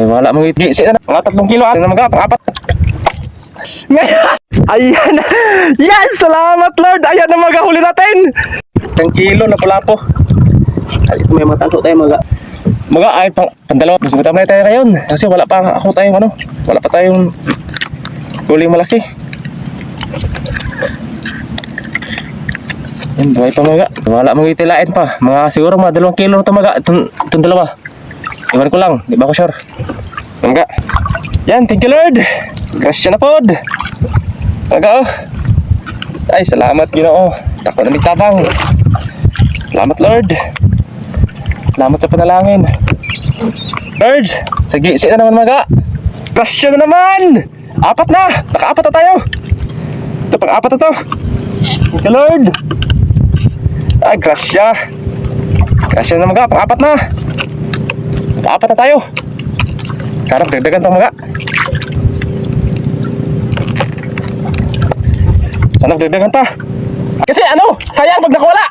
wala mong itgisi na. Mga 3 kilo na mga pang-apat. Ayan. Yes, salamat Lord. Ayan na mga huli natin. 1 kilo na pala po. Ay, may mga tanto tayo mga ay pandalawa. Subutan na tayo ngayon kasi wala pa ako tayong ano. Wala pa tayong huling malaki. Yan, buhay pa mga. Wala mong itilain pa. Mga siguro mga 2 kilo na ito mga. Itong dalawa. Iwan ko lang. Di ba ako sure? Mga. Yan, thank you Lord. Grasya na pod. Mga oh. Ay, salamat Ginoo. Tako na nagtabang. Salamat Lord. Salamat sa panalangin. Lord, sige na naman mga. Grasya na naman. 4 na. Naka-4 na tayo. Ito pang-4 na to. Thank you Lord. Ay, grasya. Grasya na mga. Pang-4 na. Naka-4 na tayo. Karap, dagdagan ito mga. Sana dagdagan pa. Kasi ano, sayang pag nakawala.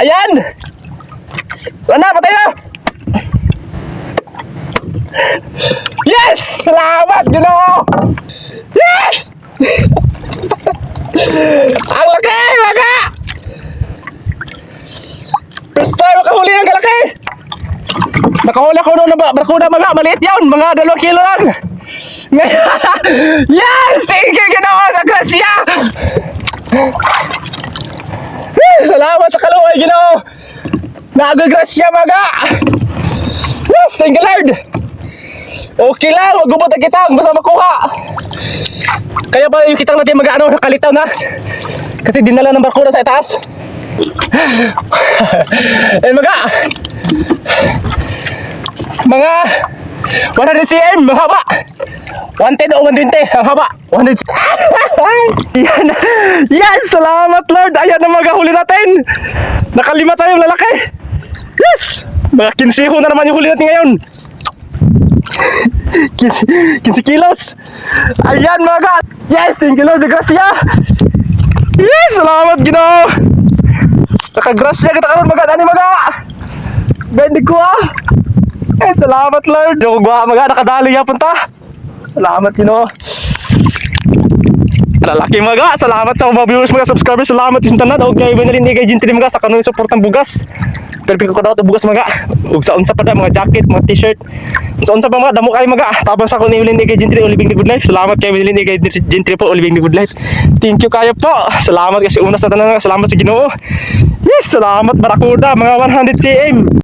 Ayan. Wala na, patay na. Yes! Salamat, Ginoo! Yes! Ang laki, mga! First time makahuli ng kalaki! Nakahuli ako noon na barkuda mga, maliit yun, mga 2 kilo lang! Yes! Thank you, Ginoo, sa grasya! Salamat sa kaluoy, Ginoo! Nagagrasya, mga! Yes, thank you, Lord! Okay lang, magubot ang kitang, basta makuha! Kaya ba yung kitang natin mag-ano, nakalitaw na? Kasi dinala ng barkuda sa itaas. Eh, mga 100 cm, mahaba. 110 o 120, ang haba. 100 cm. Yan. Yes, salamat Lord. Ayan na mga huli natin. Nakalima tayong lalaki. Yes. Mga 15 na naman yung huli natin ngayon. 15 kilos. Ayan mga. Yes, thank you Lord sa grasya. Yes, salamat Ginoo. Nakagrasya kita karon mga. Ani mga. Bendi ko Eh, salamat Lord. Yung gwa mga nakadali yapon ta. Salamat Ginoo. Lalaki mga. Salamat sa mga viewers mga subscribers. Salamat sa tanan. Og kay Benalin ni kay Gentry mga sa kanang support ng bugas. Pero ko daw to bugas mga. Ug sa unsa pa da mga jacket, mga t-shirt. Sa unsa pa mga damo kay mga. Tabang sa ko ni Benalin ni kay Gentry Living the Good Life. Salamat kay Benalin ni kay Gentry po Living the Good Life. Thank you kayo po. Salamat kasi una sa tanan. Salamat sa Ginoo. Yes, salamat Barakuda mga 100 cm.